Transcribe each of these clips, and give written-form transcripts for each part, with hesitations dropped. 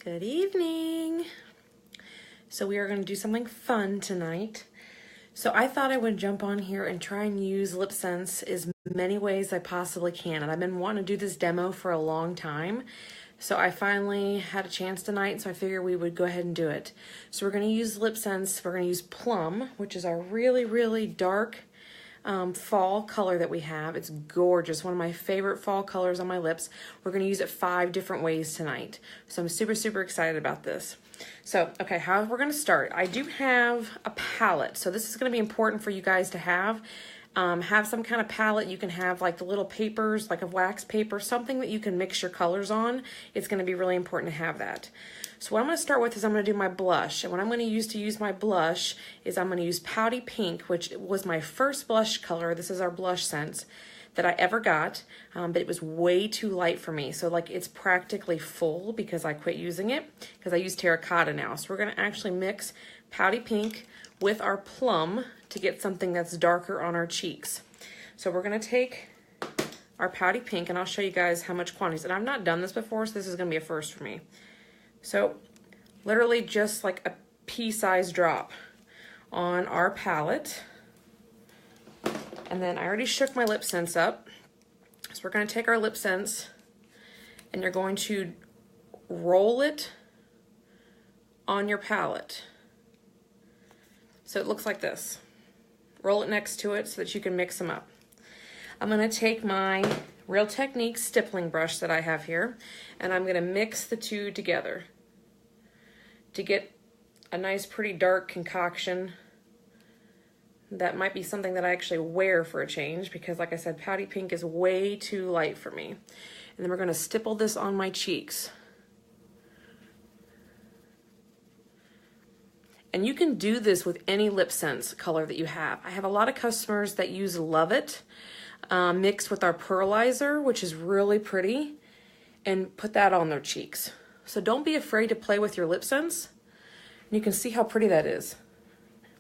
Good evening. So we are going to do something fun tonight. So I thought I would jump on here and try and use Lipsense as many ways I possibly can. And I've been wanting to do this demo for a long time. So I finally had a chance tonight, so I figured we would go ahead and do it. So we're going to use Lipsense. We're going to use Plum, which is our really, really dark fall color that we have. It's gorgeous, one of my favorite fall colors on my lips. We're going to use it 5 different ways tonight. So I'm super, super excited about this. So, okay, how we're going to start. I do have a palette, so this is going to be important for you guys to have. Have some kind of palette. You can have like the little papers, like a wax paper, something that you can mix your colors on. It's going to be really important to have that. So what I'm going to start with is I'm going to do my blush. And what I'm going to use my blush is I'm going to use Pouty Pink, which was my first blush color. This is our blush scent that I ever got, but it was way too light for me. So like it's practically full because I quit using it because I use terracotta now. So we're going to actually mix Pouty Pink with our Plum to get something that's darker on our cheeks. So we're going to take our Pouty Pink, and I'll show you guys how much quantities. And I've not done this before, so this is going to be a first for me. So literally just like a pea-sized drop on our palette. And then I already shook my Lipsense up. So we're going to take our Lipsense and you're going to roll it on your palette. So it looks like this. Roll it next to it so that you can mix them up. I'm going to take my Real Technique stippling brush that I have here, and I'm going to mix the two together to get a nice pretty dark concoction. That might be something that I actually wear for a change because like I said, Pouty Pink is way too light for me. And then we're going to stipple this on my cheeks. And you can do this with any Lipsense color that you have. I have a lot of customers that use Love It mixed with our pearlizer, which is really pretty, and put that on their cheeks. So don't be afraid to play with your Lipsense. And you can see how pretty that is.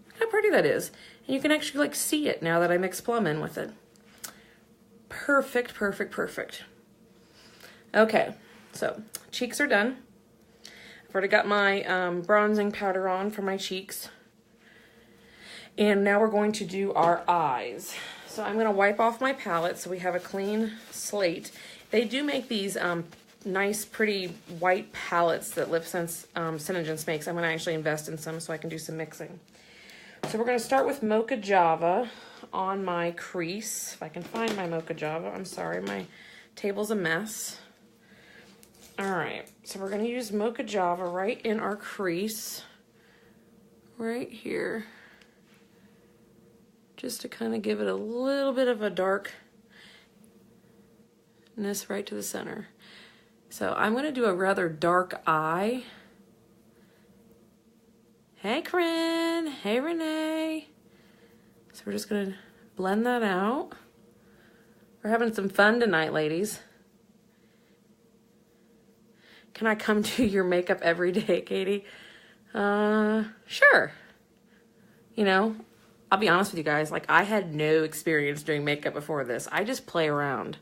Look how pretty that is. And you can actually like see it now that I mix Plum in with it. Perfect, perfect, perfect. Okay, so cheeks are done. I've already got my bronzing powder on for my cheeks. And now we're going to do our eyes. So I'm going to wipe off my palette so we have a clean slate. They do make these nice, pretty white palettes that Lipsense Synergence makes. I'm going to actually invest in some so I can do some mixing. So we're going to start with Mocha Java on my crease. If I can find my Mocha Java. I'm sorry, my table's a mess. All right, so we're going to use Mocha Java right in our crease, right here, just to kind of give it a little bit of a darkness right to the center. So I'm going to do a rather dark eye. Hey, Corinne. Hey, Renee. So we're just going to blend that out. We're having some fun tonight, ladies. Can I come to your makeup every day, Katie? Sure. You know, I'll be honest with you guys. Like, I had no experience doing makeup before this. I just play around.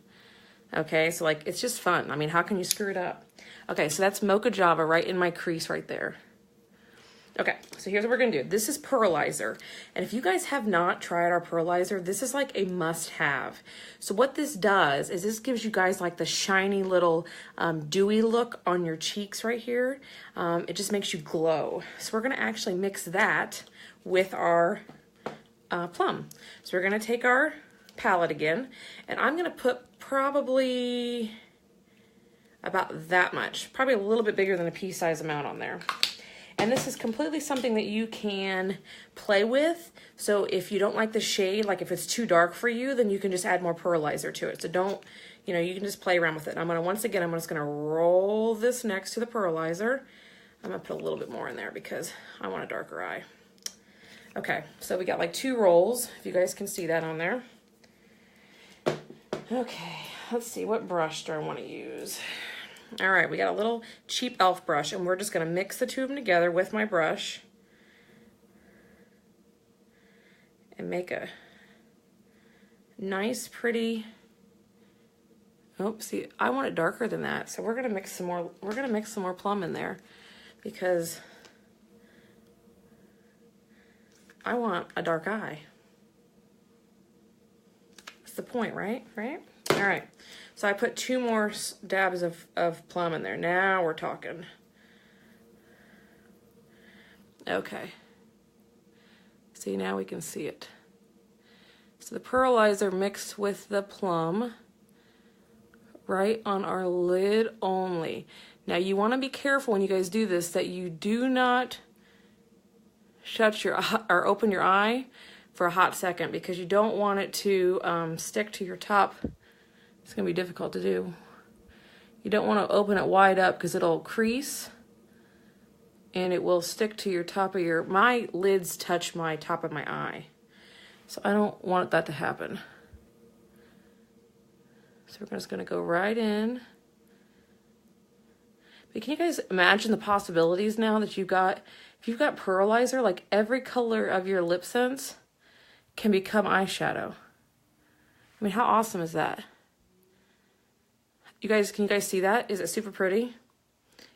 Okay, so like, it's just fun. I mean, how can you screw it up? Okay, so that's Mocha Java right in my crease right there. Okay, so here's what we're gonna do. This is pearlizer. And if you guys have not tried our pearlizer, this is like a must-have. So what this does is this gives you guys like the shiny little dewy look on your cheeks right here. It just makes you glow. So we're gonna actually mix that with our Plum. So we're gonna take our palette again, and I'm gonna put probably about that much, probably a little bit bigger than a pea-size amount on there. And this is completely something that you can play with. So if you don't like the shade, like if it's too dark for you, then you can just add more pearlizer to it. So don't, you know, you can just play around with it. And I'm gonna, once again, I'm just gonna roll this next to the pearlizer. I'm gonna put a little bit more in there because I want a darker eye. Okay, so we got like 2 rolls, if you guys can see that on there. Okay, let's see, what brush do I wanna use? All right, we got a little cheap e.l.f. brush, and we're just going to mix the 2 of them together with my brush and make a nice, pretty, nope, see, I want it darker than that. So we're gonna mix some more, plum in there because I want a dark eye. That's the point, right? Right? All right. So I put 2 more dabs of plum in there. Now we're talking. Okay. See, now we can see it. So the pearlizer mixed with the plum right on our lid only. Now you want to be careful when you guys do this that you do not shut your or open your eye for a hot second, because you don't want it to stick to your top. It's going to be difficult to do. You don't want to open it wide up because it'll crease and it will stick to your top of your, my lids touch my top of my eye. So I don't want that to happen. So we're just going to go right in. But can you guys imagine the possibilities now that you've got, if you've got pearlizer, like every color of your Lipsense can become eyeshadow. I mean, how awesome is that? You guys, can you guys see that? Is it super pretty?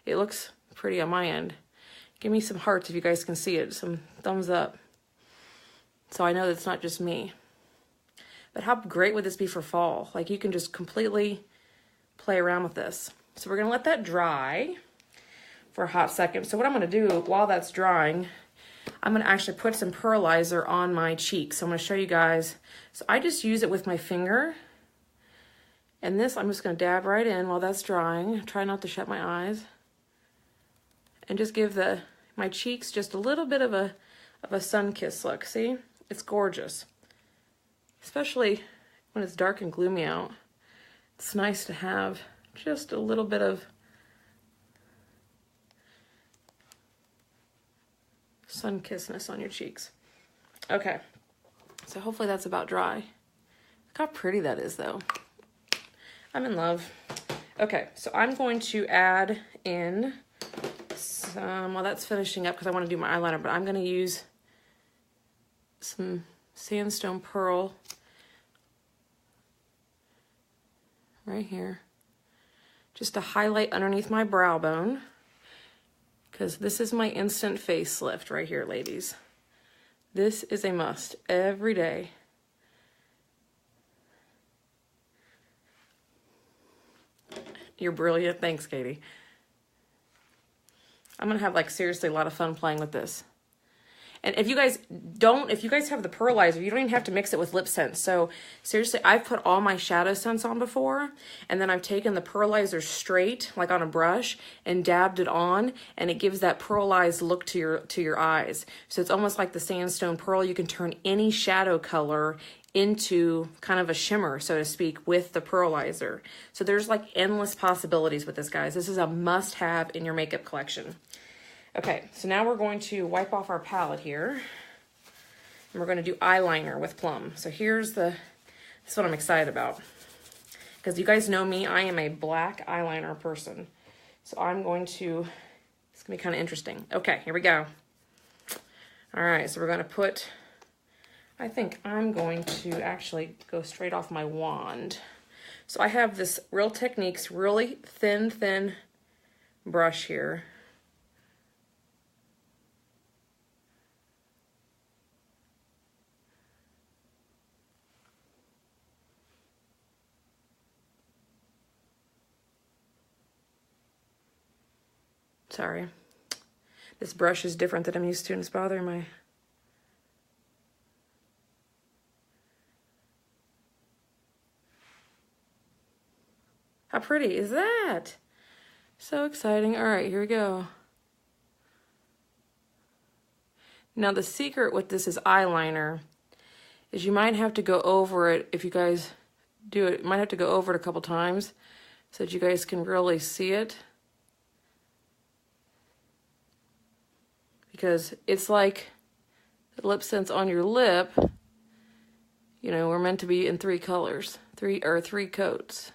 It looks pretty on my end. Give me some hearts if you guys can see it, some thumbs up. So I know that's not just me. But how great would this be for fall? Like, you can just completely play around with this. So we're gonna let that dry for a hot second. So what I'm gonna do while that's drying, I'm gonna actually put some pearlizer on my cheeks. So I'm gonna show you guys. So I just use it with my finger. And this I'm just gonna dab right in while that's drying. Try not to shut my eyes. And just give my cheeks just a little bit of a sun-kissed look. See? It's gorgeous. Especially when it's dark and gloomy out. It's nice to have just a little bit of sun-kissedness on your cheeks. Okay, so hopefully that's about dry. Look how pretty that is, though. I'm in love. Okay, so I'm going to add in some, well, that's finishing up because I want to do my eyeliner, but I'm going to use some sandstone pearl right here, just to highlight underneath my brow bone, because this is my instant facelift right here, ladies. This is a must every day. You're brilliant. Thanks, Katie. I'm gonna have, like, seriously a lot of fun playing with this. And if you guys have the pearlizer, you don't even have to mix it with Lipsense. So seriously, I've put all my shadow scents on before, and then I've taken the pearlizer straight, like on a brush, and dabbed it on, and it gives that pearlized look to your eyes. So it's almost like the sandstone pearl. You can turn any shadow color into kind of a shimmer, so to speak, with the pearlizer. So there's like endless possibilities with this, guys. This is a must-have in your makeup collection. Okay, so now we're going to wipe off our palette here, and we're going to do eyeliner with Plum. So this is what I'm excited about, because you guys know me, I am a black eyeliner person. So it's going to be kind of interesting. Okay, here we go. All right, so we're going to put, I think I'm going to actually go straight off my wand. So I have this Real Techniques really thin brush here. Sorry. This brush is different than I'm used to, and it's bothering my... How pretty is that? So exciting. All right, here we go. Now the secret with this is eyeliner is you might have to go over it, if you guys do it, you might have to go over it a couple times so that you guys can really see it. Because it's like the Lipsense on your lip, you know, we're meant to be in 3 colors, three coats.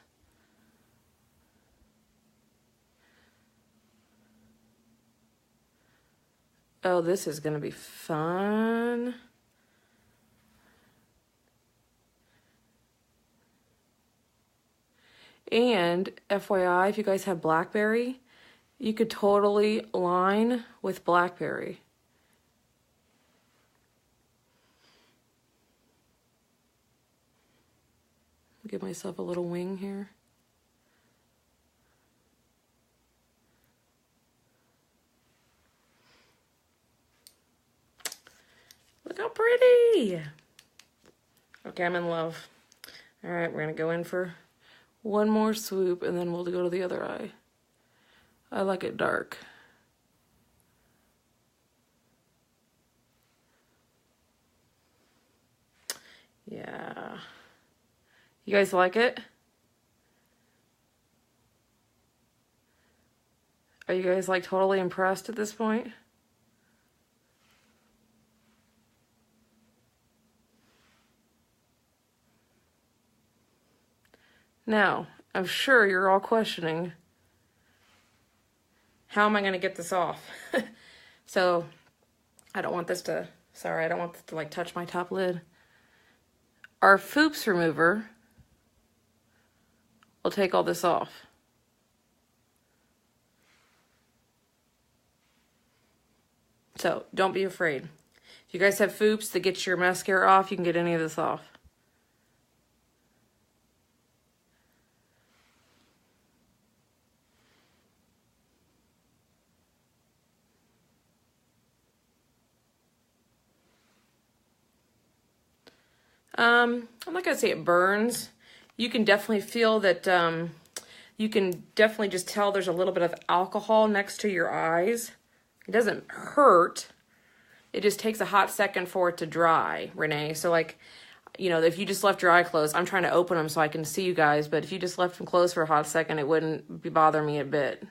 Oh, this is going to be fun. And FYI, if you guys have blackberry, you could totally line with blackberry. Give myself a little wing here. Look how pretty. Okay, I'm in love. All right, we're gonna go in for one more swoop and then we'll go to the other eye. I like it dark. Yeah. You guys like it? Are you guys like totally impressed at this point? Now, I'm sure you're all questioning, how am I going to get this off? So, I don't want this to, sorry, I don't want this to like touch my top lid. Our Foops remover will take all this off. So, don't be afraid. If you guys have Foops that get your mascara off, you can get any of this off. I'm not gonna say it burns. You can definitely feel that, you can definitely just tell there's a little bit of alcohol next to your eyes. It doesn't hurt. It just takes a hot second for it to dry, Renee. So like, you know, if you just left your eye closed, I'm trying to open them so I can see you guys, but if you just left them closed for a hot second, it wouldn't bother me a bit.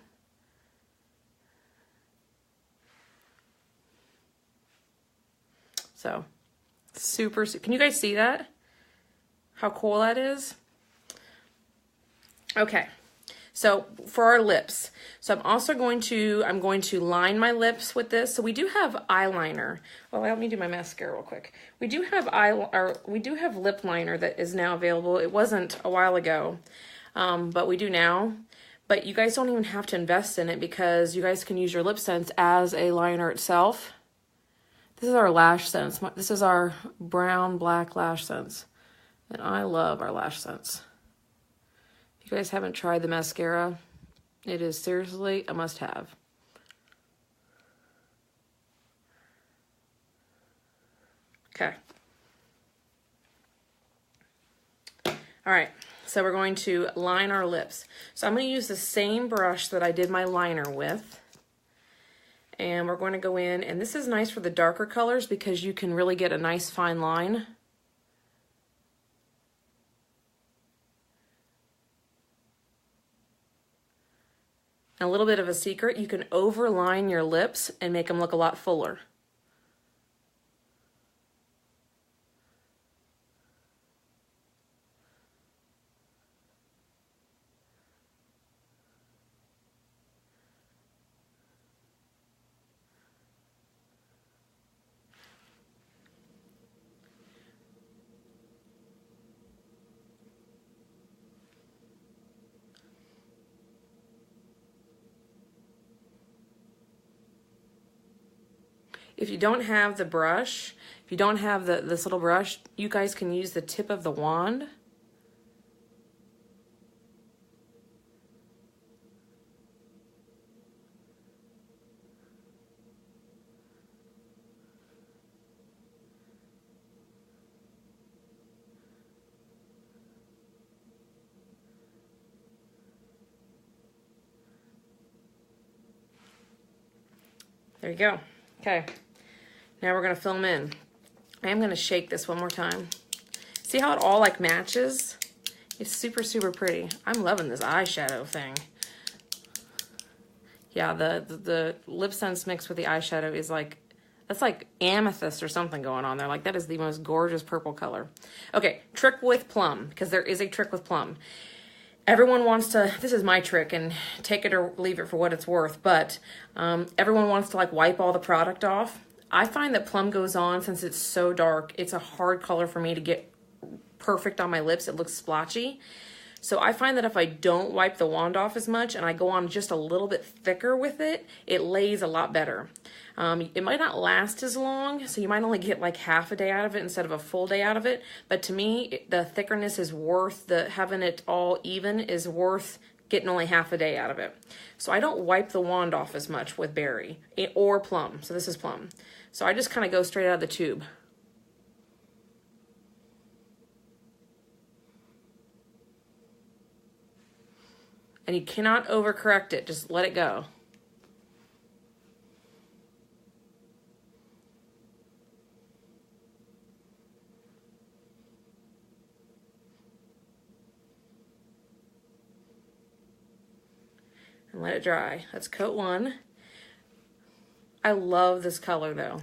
So, super, can you guys see that? How cool that is? Okay, so for our lips, so I'm also going to, line my lips with this. So we do have eyeliner. Well, let me do my mascara real quick. We do have lip liner that is now available. It wasn't a while ago, but we do now. But you guys don't even have to invest in it because you guys can use your Lipsense as a liner itself. This is our lash sense. This is our brown black lash sense. And I love our lash sense. If you guys haven't tried the mascara, it is seriously a must-have. Okay. All right, so we're going to line our lips. So I'm going to use the same brush that I did my liner with. And we're going to go in, and this is nice for the darker colors because you can really get a nice fine line. And a little bit of a secret, you can overline your lips and make them look a lot fuller. If you don't have the brush, if you don't have this little brush, you guys can use the tip of the wand. There you go. Okay. Now we're going to fill them in. I am going to shake this one more time. See how it all like matches? It's super, super pretty. I'm loving this eyeshadow thing. Yeah, the Lipsense mix with the eyeshadow is like, that's like amethyst or something going on there. Like that is the most gorgeous purple color. Okay, trick with plum, because there is a trick with plum. Everyone wants to, this is my trick, and take it or leave it for what it's worth, but everyone wants to like wipe all the product off. I find that plum goes on, since it's so dark, it's a hard color for me to get perfect on my lips. It looks splotchy. So I find that if I don't wipe the wand off as much and I go on just a little bit thicker with it, it lays a lot better. It might not last as long, so you might only get like half a day out of it instead of a full day out of it. But to me, the thickness is worth having it all even is worth getting only half a day out of it. So I don't wipe the wand off as much with berry or plum. So this is plum. So I just kind of go straight out of the tube. And you cannot overcorrect it. Just let it go. And let it dry. That's coat one. I love this color though.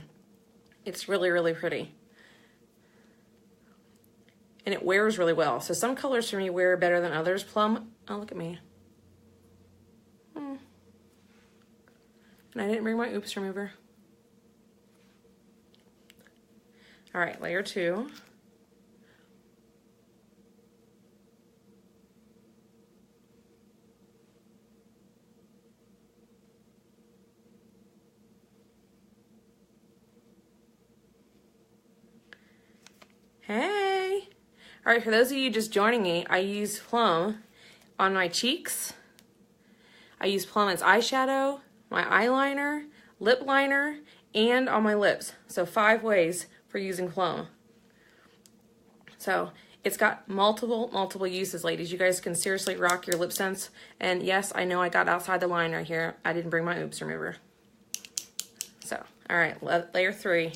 It's really, really pretty. And it wears really well. So some colors for me wear better than others. Plum, oh look at me. And I didn't bring my oops remover. All right, layer two. Hey. All right, for those of you just joining me, I use plum on my cheeks. I use plum as eyeshadow, my eyeliner, lip liner, and on my lips. So 5 ways for using plum. So it's got multiple uses, ladies. You guys can seriously rock your Lipsense. And yes, I know I got outside the line right here. I didn't bring my oops remover. So, all right, layer 3.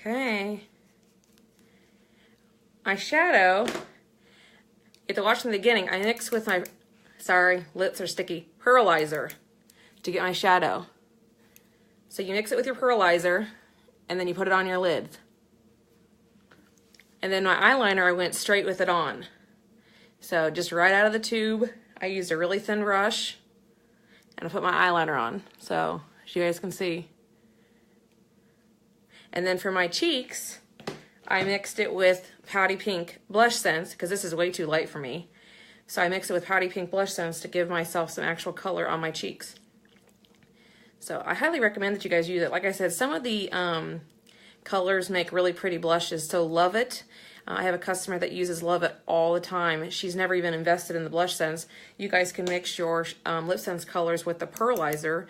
Okay. My shadow, you have to watch from the beginning. I mix with my, sorry, lips are sticky, pearlizer to get my shadow. So you mix it with your pearlizer and then you put it on your lid. And then my eyeliner, I went straight with it on. So just right out of the tube, I used a really thin brush and I put my eyeliner on. So as you guys can see. And then for my cheeks, I mixed it with Pouty Pink Blush Sense, because this is way too light for me. So I mixed it with Pouty Pink Blush Sense to give myself some actual color on my cheeks. So I highly recommend that you guys use it. Like I said, some of the colors make really pretty blushes, so Love It. I have a customer that uses Love It all the time. She's never even invested in the blush sense. You guys can mix your Lipsense colors with the pearlizer,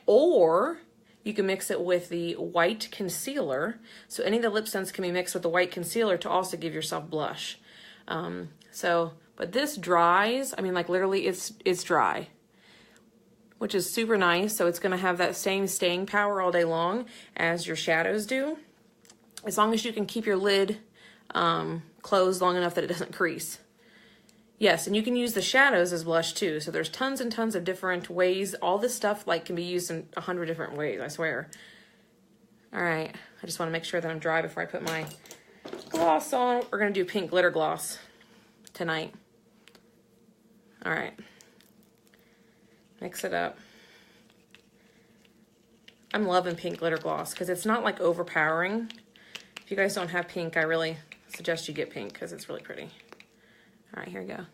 or you can mix it with the white concealer. So any of the Lipsense can be mixed with the white concealer to also give yourself blush. But this dries, I mean, like literally it's dry, which is super nice. So it's gonna have that same staying power all day long as your shadows do, as long as you can keep your lid closed long enough that it doesn't crease. Yes, and you can use the shadows as blush too. So there's tons and tons of different ways. All this stuff like can be used in 100 different ways, I swear. All right, I just want to make sure that I'm dry before I put my gloss on. We're gonna do pink glitter gloss tonight. All right, mix it up. I'm loving pink glitter gloss because it's not like overpowering. If you guys don't have pink, I really suggest you get pink because it's really pretty. All right, here we go.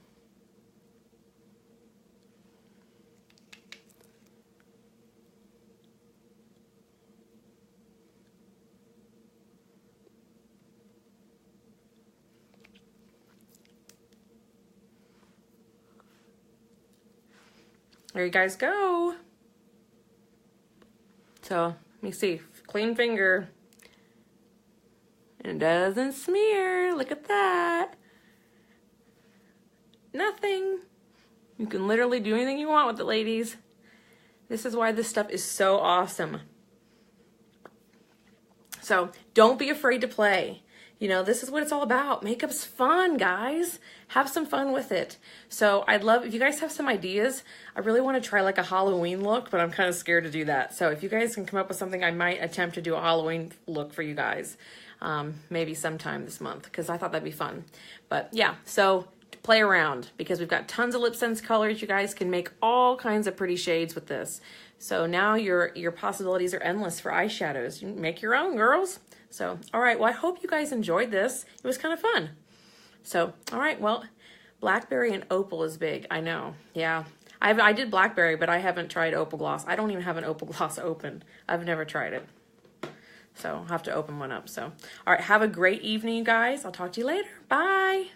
There you guys go. So let me see, clean finger. And it doesn't smear, look at that. Nothing. You can literally do anything you want with it, ladies. This is why this stuff is so awesome. So don't be afraid to play. You know, this is what it's all about. Makeup's fun, guys. Have some fun with it. So I'd love, if you guys have some ideas, I really want to try like a Halloween look, but I'm kind of scared to do that. So if you guys can come up with something, I might attempt to do a Halloween look for you guys. Maybe sometime this month, because I thought that'd be fun. But yeah, so play around because we've got tons of Lipsense colors. You guys can make all kinds of pretty shades with this. So now your possibilities are endless for eyeshadows. You can make your own, girls. So, all right, well, I hope you guys enjoyed this. It was kind of fun. So, all right, well, blackberry and opal is big. I know, yeah. I did blackberry, but I haven't tried opal gloss. I don't even have an opal gloss open. I've never tried it. So I'll have to open one up. So, all right, have a great evening, you guys. I'll talk to you later. Bye.